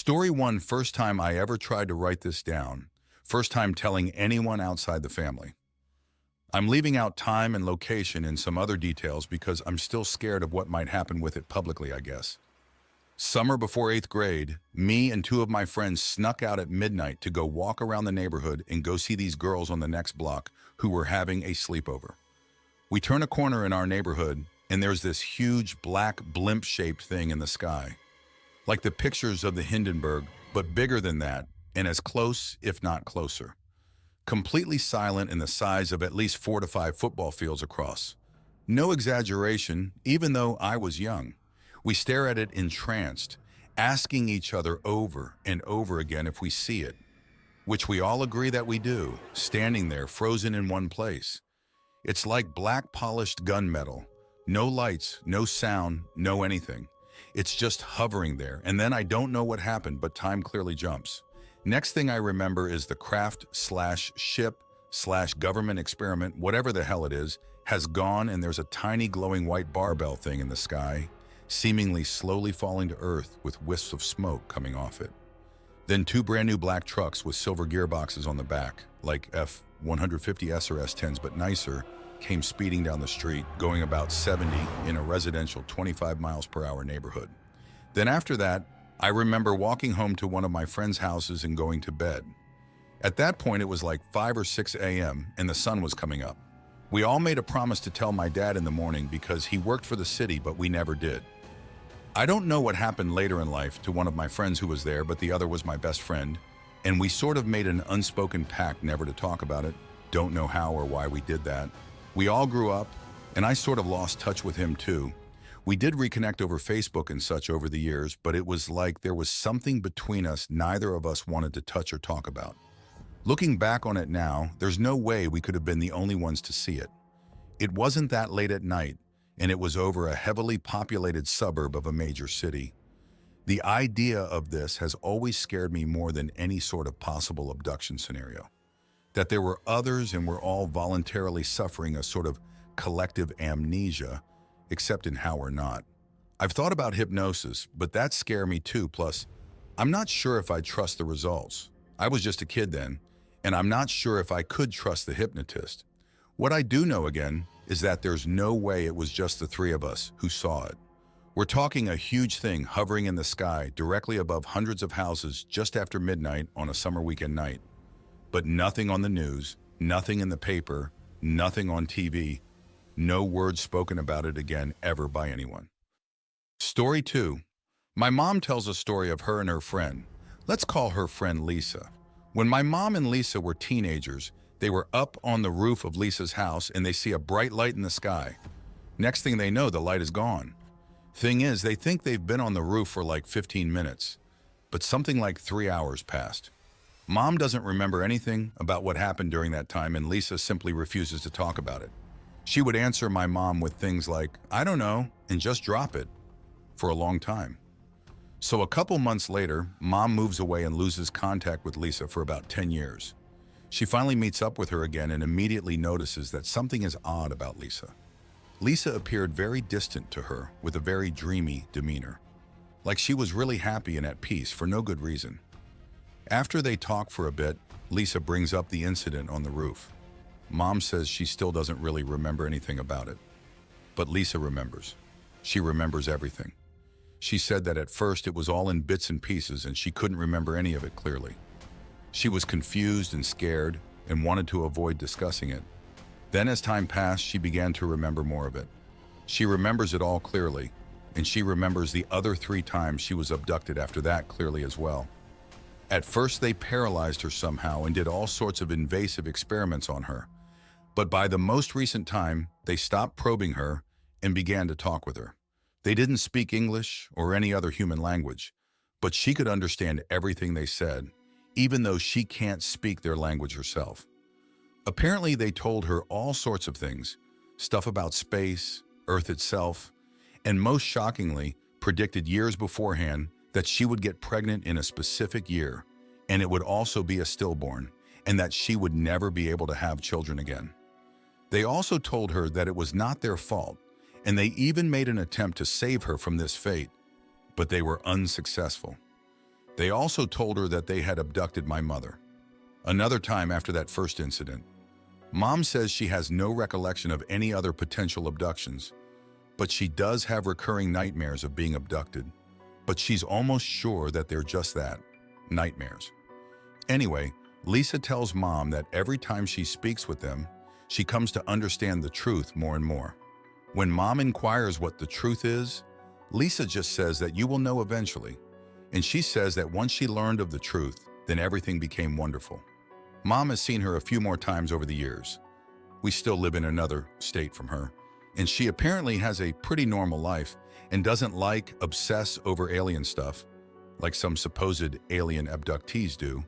Story one, first time I ever tried to write this down. First time telling anyone outside the family. I'm leaving out time and location and some other details because I'm still scared of what might happen with it publicly, I guess. Summer before 8th grade, me and two of my friends snuck out at midnight to go walk around the neighborhood and go see these girls on the next block who were having a sleepover. We turn a corner in our neighborhood and there's this huge black blimp-shaped thing in the sky. Like the pictures of the Hindenburg, but bigger than that and as close, if not closer. Completely silent and the size of at least 4 to 5 football fields across. No exaggeration, even though I was young. We stare at it entranced, asking each other over and over again if we see it, which we all agree that we do, standing there frozen in one place. It's like black polished gunmetal. No lights, no sound, no anything. It's just hovering there, and then I don't know what happened, but time clearly jumps. Next thing I remember is the craft/ship/government experiment, whatever the hell it is, has gone and there's a tiny glowing white barbell thing in the sky, seemingly slowly falling to earth with wisps of smoke coming off it. Then two brand new black trucks with silver gearboxes on the back, like F-150S or S10s but nicer, came speeding down the street, going about 70 in a residential 25 miles per hour neighborhood. Then after that, I remember walking home to one of my friends' houses and going to bed. At that point, it was like 5 or 6 a.m. and the sun was coming up. We all made a promise to tell my dad in the morning because he worked for the city, but we never did. I don't know what happened later in life to one of my friends who was there, but the other was my best friend, and we sort of made an unspoken pact never to talk about it. Don't know how or why we did that. We all grew up, and I sort of lost touch with him too. We did reconnect over Facebook and such over the years, but it was like there was something between us neither of us wanted to touch or talk about. Looking back on it now, there's no way we could have been the only ones to see it. It wasn't that late at night, and it was over a heavily populated suburb of a major city. The idea of this has always scared me more than any sort of possible abduction scenario. That there were others and we're all voluntarily suffering a sort of collective amnesia, except in how we're not. I've thought about hypnosis, but that scared me too, plus I'm not sure if I trust the results. I was just a kid then, and I'm not sure if I could trust the hypnotist. What I do know again is that there's no way it was just the three of us who saw it. We're talking a huge thing hovering in the sky directly above hundreds of houses just after midnight on a summer weekend night. But nothing on the news, nothing in the paper, nothing on TV, no words spoken about it again ever by anyone. Story 2. My mom tells a story of her and her friend. Let's call her friend Lisa. When my mom and Lisa were teenagers, they were up on the roof of Lisa's house and they see a bright light in the sky. Next thing they know, the light is gone. Thing is, they think they've been on the roof for like 15 minutes, but something like 3 hours passed. Mom doesn't remember anything about what happened during that time, and Lisa simply refuses to talk about it. She would answer my mom with things like, "I don't know," and just drop it for a long time. So a couple months later, Mom moves away and loses contact with Lisa for about 10 years. She finally meets up with her again and immediately notices that something is odd about Lisa. Lisa appeared very distant to her with a very dreamy demeanor, like she was really happy and at peace for no good reason. After they talk for a bit, Lisa brings up the incident on the roof. Mom says she still doesn't really remember anything about it. But Lisa remembers. She remembers everything. She said that at first it was all in bits and pieces and she couldn't remember any of it clearly. She was confused and scared and wanted to avoid discussing it. Then as time passed, she began to remember more of it. She remembers it all clearly, and she remembers the other 3 times she was abducted after that clearly as well. At first, they paralyzed her somehow and did all sorts of invasive experiments on her. But by the most recent time, they stopped probing her and began to talk with her. They didn't speak English or any other human language, but she could understand everything they said, even though she can't speak their language herself. Apparently, they told her all sorts of things, stuff about space, Earth itself, and most shockingly, predicted years beforehand that she would get pregnant in a specific year, and it would also be a stillborn, and that she would never be able to have children again. They also told her that it was not their fault, and they even made an attempt to save her from this fate, but they were unsuccessful. They also told her that they had abducted my mother. Another time after that first incident, Mom says she has no recollection of any other potential abductions, but she does have recurring nightmares of being abducted. But she's almost sure that they're just that, nightmares. Anyway, Lisa tells Mom that every time she speaks with them, she comes to understand the truth more and more. When Mom inquires what the truth is, Lisa just says that you will know eventually. And she says that once she learned of the truth, then everything became wonderful. Mom has seen her a few more times over the years. We still live in another state from her, and she apparently has a pretty normal life and doesn't obsess over alien stuff, like some supposed alien abductees do.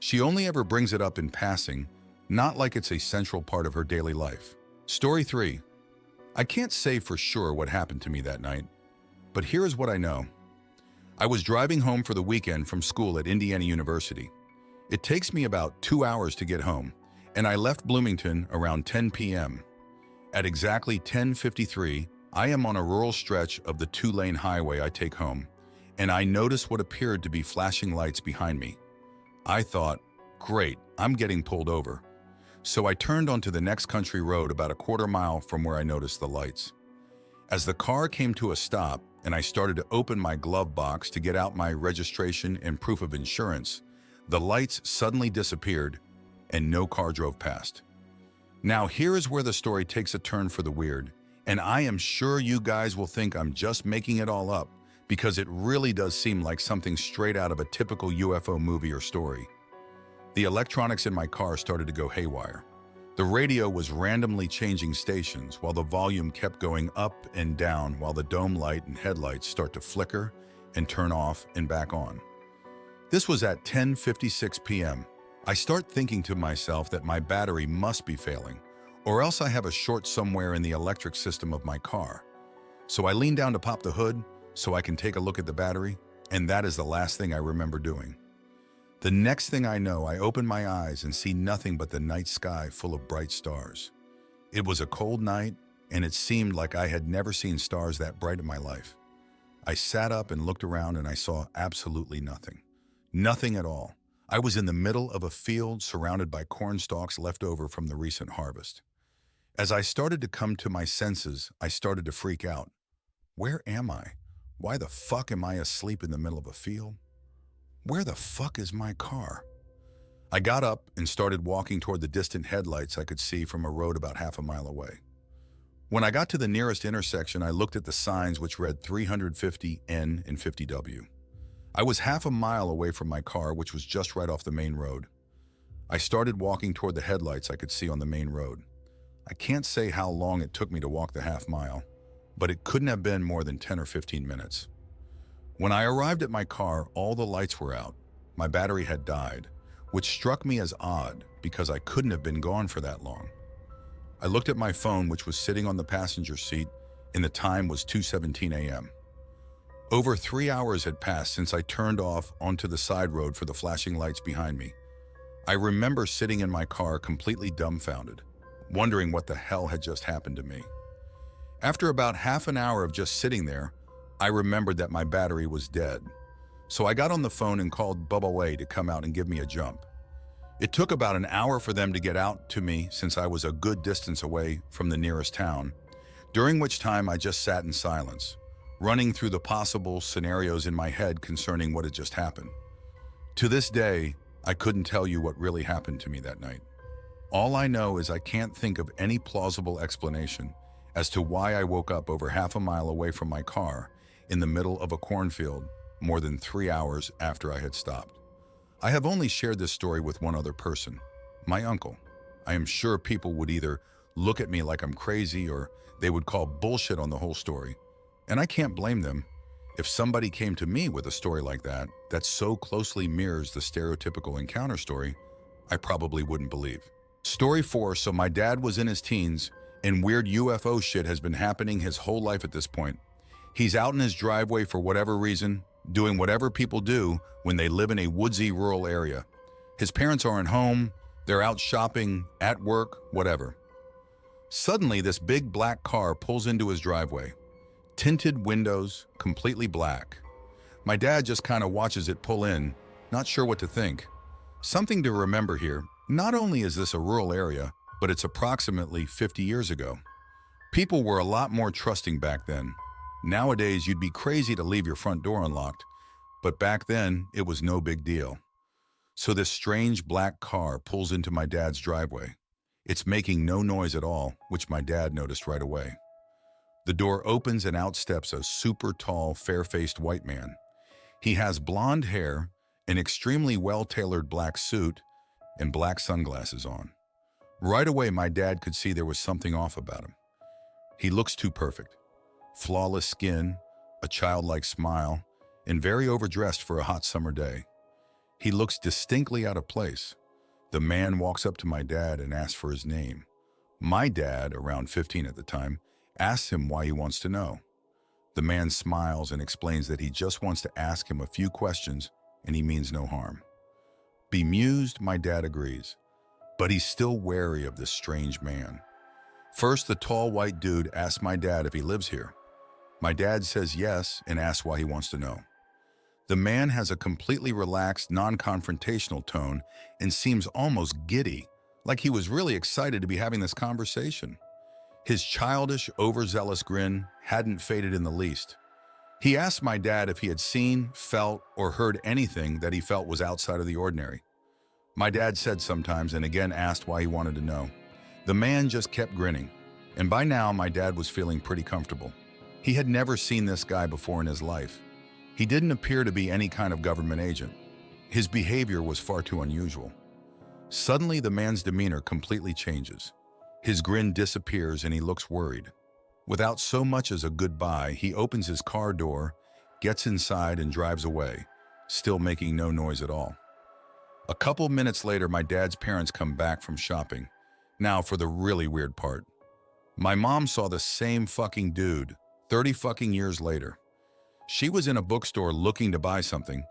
She only ever brings it up in passing, not like it's a central part of her daily life. Story 3. I can't say for sure what happened to me that night, but here is what I know. I was driving home for the weekend from school at Indiana University. It takes me about 2 hours to get home, and I left Bloomington around 10 p.m. At exactly 10:53, I am on a rural stretch of the 2-lane highway I take home, and I notice what appeared to be flashing lights behind me. I thought, great, I'm getting pulled over. So I turned onto the next country road about a quarter mile from where I noticed the lights. As the car came to a stop and I started to open my glove box to get out my registration and proof of insurance, the lights suddenly disappeared and no car drove past. Now here is where the story takes a turn for the weird, and I am sure you guys will think I'm just making it all up because it really does seem like something straight out of a typical UFO movie or story. The electronics in my car started to go haywire. The radio was randomly changing stations while the volume kept going up and down while the dome light and headlights start to flicker and turn off and back on. This was at 10:56 p.m. I start thinking to myself that my battery must be failing, or else I have a short somewhere in the electric system of my car. So I lean down to pop the hood so I can take a look at the battery, and that is the last thing I remember doing. The next thing I know, I open my eyes and see nothing but the night sky full of bright stars. It was a cold night, and it seemed like I had never seen stars that bright in my life. I sat up and looked around and I saw absolutely nothing. Nothing at all. I was in the middle of a field surrounded by corn stalks left over from the recent harvest. As I started to come to my senses, I started to freak out. Where am I? Why the fuck am I asleep in the middle of a field? Where the fuck is my car? I got up and started walking toward the distant headlights I could see from a road about half a mile away. When I got to the nearest intersection, I looked at the signs which read 350N and 50W. I was half a mile away from my car, which was just right off the main road. I started walking toward the headlights I could see on the main road. I can't say how long it took me to walk the half mile, but it couldn't have been more than 10 or 15 minutes. When I arrived at my car, all the lights were out. My battery had died, which struck me as odd because I couldn't have been gone for that long. I looked at my phone, which was sitting on the passenger seat, and the time was 2:17 a.m. Over 3 hours had passed since I turned off onto the side road for the flashing lights behind me. I remember sitting in my car completely dumbfounded, wondering what the hell had just happened to me. After about half an hour of just sitting there, I remembered that my battery was dead. So I got on the phone and called Bubba Way to come out and give me a jump. It took about an hour for them to get out to me since I was a good distance away from the nearest town, during which time I just sat in silence, running through the possible scenarios in my head concerning what had just happened. To this day, I couldn't tell you what really happened to me that night. All I know is I can't think of any plausible explanation as to why I woke up over half a mile away from my car in the middle of a cornfield more than 3 hours after I had stopped. I have only shared this story with one other person, my uncle. I am sure people would either look at me like I'm crazy or they would call bullshit on the whole story. And I can't blame them. If somebody came to me with a story like that, that so closely mirrors the stereotypical encounter story, I probably wouldn't believe. Story 4, so my dad was in his teens and weird UFO shit has been happening his whole life at this point. He's out in his driveway for whatever reason, doing whatever people do when they live in a woodsy rural area. His parents aren't home, they're out shopping, at work, whatever. Suddenly, this big black car pulls into his driveway. Tinted windows, completely black. My dad just kind of watches it pull in, not sure what to think. Something to remember here, not only is this a rural area, but it's approximately 50 years ago. People were a lot more trusting back then. Nowadays, you'd be crazy to leave your front door unlocked, but back then, it was no big deal. So this strange black car pulls into my dad's driveway. It's making no noise at all, which my dad noticed right away. The door opens and out steps a super tall, fair-faced white man. He has blonde hair, an extremely well-tailored black suit, and black sunglasses on. Right away, my dad could see there was something off about him. He looks too perfect. Flawless skin, a childlike smile, and very overdressed for a hot summer day. He looks distinctly out of place. The man walks up to my dad and asks for his name. My dad, around 15 at the time, asks him why he wants to know. The man smiles and explains that he just wants to ask him a few questions and he means no harm. Bemused, my dad agrees, but he's still wary of this strange man. First, the tall white dude asks my dad if he lives here. My dad says yes and asks why he wants to know. The man has a completely relaxed, non-confrontational tone and seems almost giddy, like he was really excited to be having this conversation. His childish, overzealous grin hadn't faded in the least. He asked my dad if he had seen, felt, or heard anything that he felt was outside of the ordinary. My dad said sometimes and again asked why he wanted to know. The man just kept grinning, and by now my dad was feeling pretty comfortable. He had never seen this guy before in his life. He didn't appear to be any kind of government agent. His behavior was far too unusual. Suddenly, the man's demeanor completely changes. His grin disappears and he looks worried. Without so much as a goodbye, he opens his car door, gets inside and drives away, still making no noise at all. A couple minutes later, my dad's parents come back from shopping. Now for the really weird part. My mom saw the same fucking dude 30 fucking years later. She was in a bookstore looking to buy something,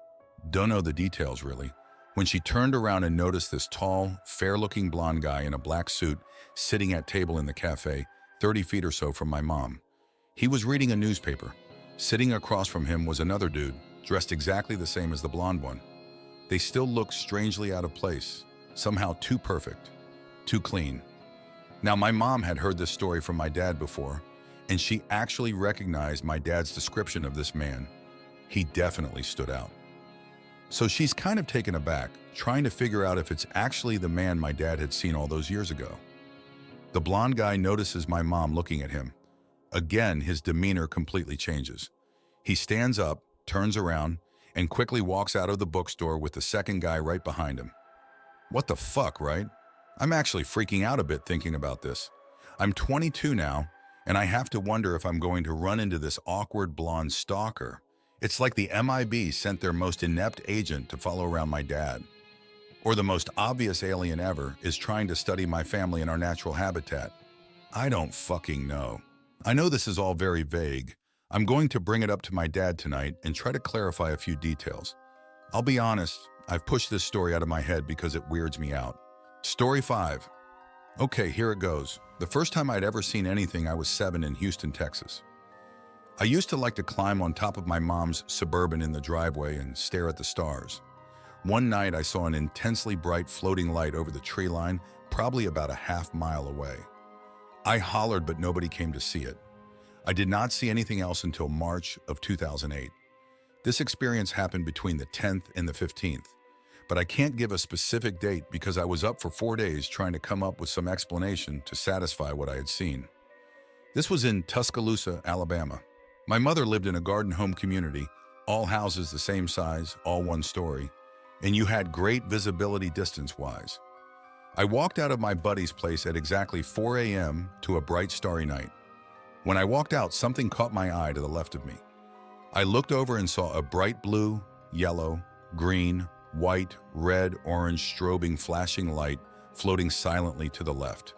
don't know the details really, when she turned around and noticed this tall, fair-looking blonde guy in a black suit sitting at table in the cafe, 30 feet or so from my mom. He was reading a newspaper. Sitting across from him was another dude, dressed exactly the same as the blonde one. They still looked strangely out of place, somehow too perfect, too clean. Now, my mom had heard this story from my dad before, and she actually recognized my dad's description of this man. He definitely stood out. So she's kind of taken aback, trying to figure out if it's actually the man my dad had seen all those years ago. The blonde guy notices my mom looking at him. Again, his demeanor completely changes. He stands up, turns around, and quickly walks out of the bookstore with the second guy right behind him. What the fuck, right? I'm actually freaking out a bit thinking about this. I'm 22 now, and I have to wonder if I'm going to run into this awkward blonde stalker. It's like the MIB sent their most inept agent to follow around my dad. Or the most obvious alien ever is trying to study my family in our natural habitat. I don't fucking know. I know this is all very vague. I'm going to bring it up to my dad tonight and try to clarify a few details. I'll be honest, I've pushed this story out of my head because it weirds me out. Story 5. Okay, here it goes. The first time I'd ever seen anything, I was 7 in Houston, Texas. I used to like to climb on top of my mom's Suburban in the driveway and stare at the stars. One night I saw an intensely bright floating light over the tree line, probably about a half-mile away. I hollered, but nobody came to see it. I did not see anything else until March of 2008. This experience happened between the 10th and the 15th, but I can't give a specific date because I was up for 4 days trying to come up with some explanation to satisfy what I had seen. This was in Tuscaloosa, Alabama. My mother lived in a garden home community, all houses the same size, all one story, and you had great visibility distance-wise. I walked out of my buddy's place at exactly 4 a.m. to a bright starry night. When I walked out, something caught my eye to the left of me. I looked over and saw a bright blue, yellow, green, white, red, orange strobing flashing light floating silently to the left.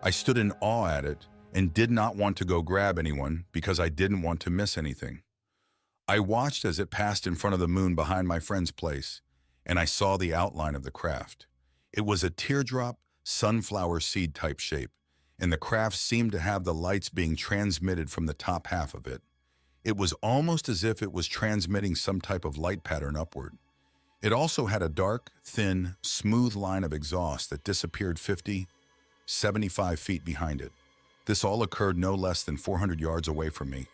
I stood in awe at it and did not want to go grab anyone because I didn't want to miss anything. I watched as it passed in front of the moon behind my friend's place, and I saw the outline of the craft. It was a teardrop, sunflower seed type shape, and the craft seemed to have the lights being transmitted from the top half of it. It was almost as if it was transmitting some type of light pattern upward. It also had a dark, thin, smooth line of exhaust that disappeared 50, 75 feet behind it. This all occurred no less than 400 yards away from me.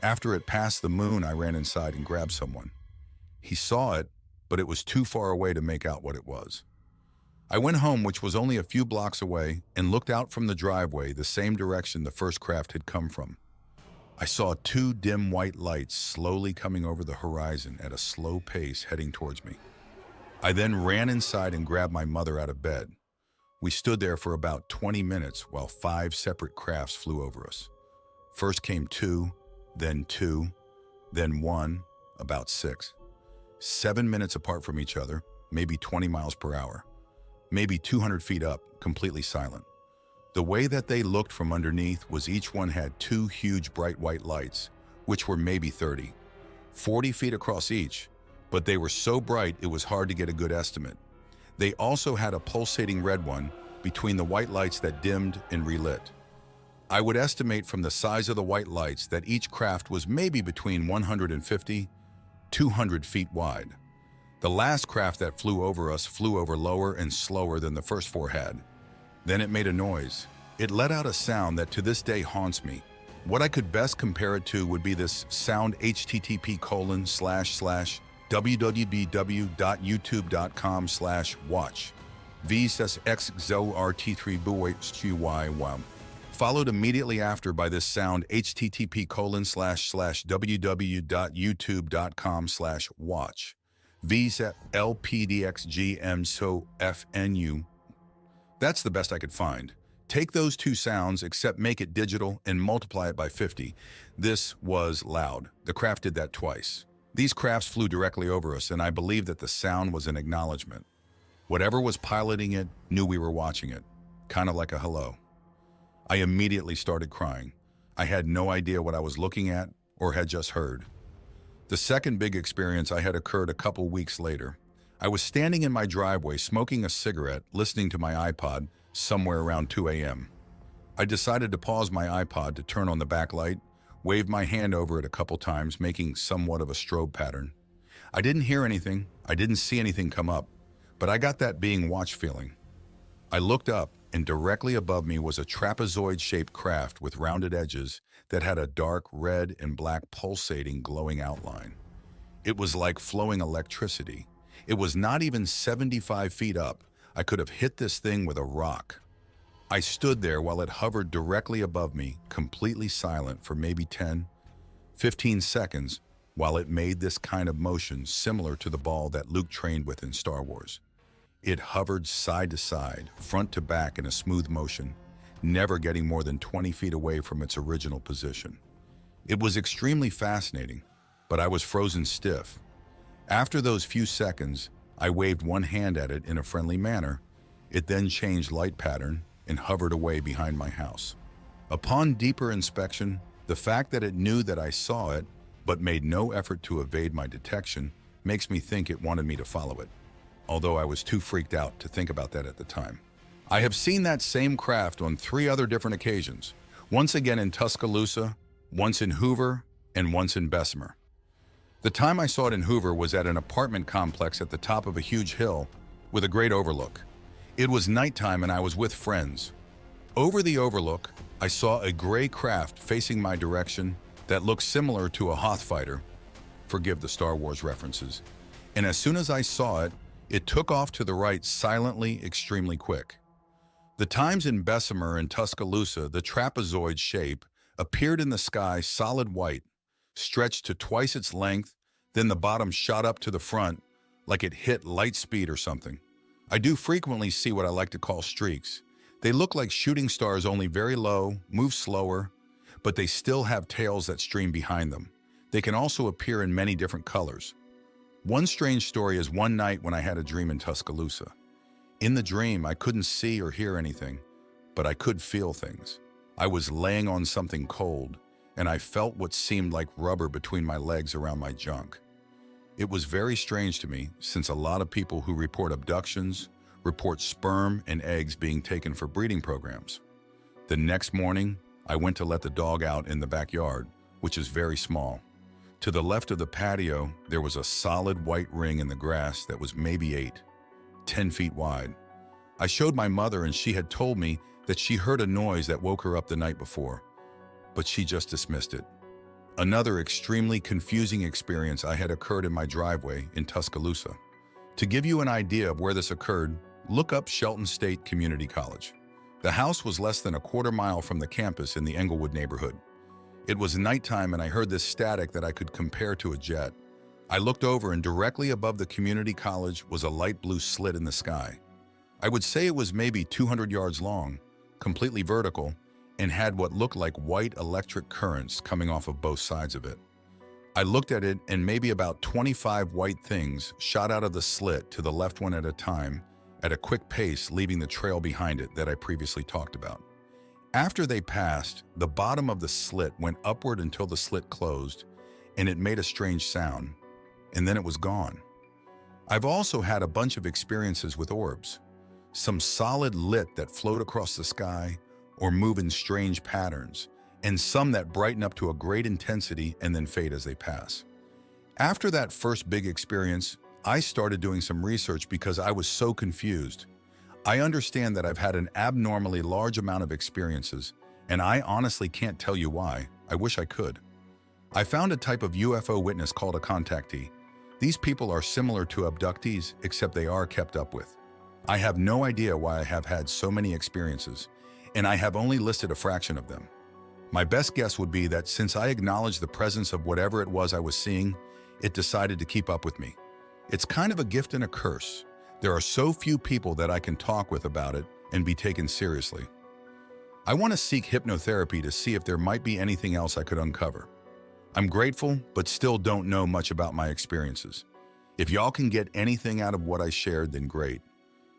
After it passed the moon, I ran inside and grabbed someone. He saw it, but it was too far away to make out what it was. I went home, which was only a few blocks away, and looked out from the driveway the same direction the first craft had come from. I saw two dim white lights slowly coming over the horizon at a slow pace heading towards me. I then ran inside and grabbed my mother out of bed. We stood there for about 20 minutes while 5 separate crafts flew over us. First came 2, then 1, about 6. 7 minutes apart from each other, maybe 20 miles per hour. Maybe 200 feet up, completely silent. The way that they looked from underneath was each one had 2 huge bright white lights, which were maybe 30, 40 feet across each, but they were so bright it was hard to get a good estimate. They also had a pulsating red one between the white lights that dimmed and relit. I would estimate from the size of the white lights that each craft was maybe between 150, 200 feet wide. The last craft that flew over us flew over lower and slower than the first 4 had. Then it made a noise. It let out a sound that to this day haunts me. What I could best compare it to would be this sound http://www.youtube.com/watch. V6XZORT3BUY, followed immediately after by this sound http://www.youtube.com/watch. VZLPDXGMSOFNU. That's the best I could find. Take those 2 sounds, except make it digital and multiply it by 50. This was loud. The craft did that twice. These crafts flew directly over us, and I believe that the sound was an acknowledgement. Whatever was piloting it knew we were watching it, kind of like a hello. I immediately started crying. I had no idea what I was looking at or had just heard. The second big experience I had occurred a couple weeks later. I was standing in my driveway smoking a cigarette, listening to my iPod somewhere around 2 a.m. I decided to pause my iPod to turn on the backlight, waved my hand over it a couple times, making somewhat of a strobe pattern. I didn't hear anything, I didn't see anything come up, but I got that being watched feeling. I looked up, and directly above me was a trapezoid-shaped craft with rounded edges that had a dark red and black pulsating glowing outline. It was like flowing electricity. It was not even 75 feet up. I could have hit this thing with a rock. I stood there while it hovered directly above me, completely silent for maybe 10, 15 seconds, while it made this kind of motion similar to the ball that Luke trained with in Star Wars. It hovered side to side, front to back in a smooth motion, never getting more than 20 feet away from its original position. It was extremely fascinating, but I was frozen stiff. After those few seconds, I waved one hand at it in a friendly manner. It then changed light pattern and hovered away behind my house. Upon deeper inspection, the fact that it knew that I saw it, but made no effort to evade my detection, makes me think it wanted me to follow it, although I was too freaked out to think about that at the time. I have seen that same craft on 3 other different occasions, once again in Tuscaloosa, once in Hoover, and once in Bessemer. The time I saw it in Hoover was at an apartment complex at the top of a huge hill with a great overlook. It was nighttime and I was with friends. Over the overlook, I saw a gray craft facing my direction that looked similar to a Hoth fighter. Forgive the Star Wars references. And as soon as I saw it, it took off to the right silently, extremely quick. The times in Bessemer and Tuscaloosa, the trapezoid shape appeared in the sky solid white, stretched to twice its length, then the bottom shot up to the front like it hit light speed or something. I do frequently see what I like to call streaks. They look like shooting stars, only very low, move slower, but they still have tails that stream behind them. They can also appear in many different colors. One strange story is one night when I had a dream in Tuscaloosa. In the dream, I couldn't see or hear anything, but I could feel things. I was laying on something cold, and I felt what seemed like rubber between my legs around my junk. It was very strange to me, since a lot of people who report abductions report sperm and eggs being taken for breeding programs. The next morning, I went to let the dog out in the backyard, which is very small. To the left of the patio, there was a solid white ring in the grass that was maybe 10 feet wide. I showed my mother and she had told me that she heard a noise that woke her up the night before, but she just dismissed it. Another extremely confusing experience I had occurred in my driveway in Tuscaloosa. To give you an idea of where this occurred, look up Shelton State Community College. The house was less than a quarter mile from the campus in the Englewood neighborhood. It was nighttime and I heard this static that I could compare to a jet. I looked over and directly above the community college was a light blue slit in the sky. I would say it was maybe 200 yards long, completely vertical, and had what looked like white electric currents coming off of both sides of it. I looked at it and maybe about 25 white things shot out of the slit to the left one at a time at a quick pace, leaving the trail behind it that I previously talked about. After they passed, the bottom of the slit went upward until the slit closed, and it made a strange sound, and then it was gone. I've also had a bunch of experiences with orbs. Some solid lit that float across the sky or move in strange patterns, and some that brighten up to a great intensity and then fade as they pass. After that first big experience, I started doing some research because I was so confused. I understand that I've had an abnormally large amount of experiences, and I honestly can't tell you why. I wish I could. I found a type of UFO witness called a contactee. These people are similar to abductees, except they are kept up with. I have no idea why I have had so many experiences, and I have only listed a fraction of them. My best guess would be that since I acknowledged the presence of whatever it was I was seeing, it decided to keep up with me. It's kind of a gift and a curse. There are so few people that I can talk with about it and be taken seriously. I want to seek hypnotherapy to see if there might be anything else I could uncover. I'm grateful, but still don't know much about my experiences. If y'all can get anything out of what I shared, then great.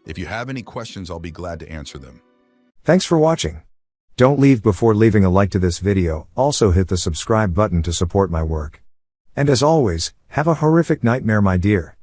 If you have any questions, I'll be glad to answer them. Thanks for watching. Don't leave before leaving a like to this video. Also hit the subscribe button to support my work. And as always, have a horrific nightmare, my dear.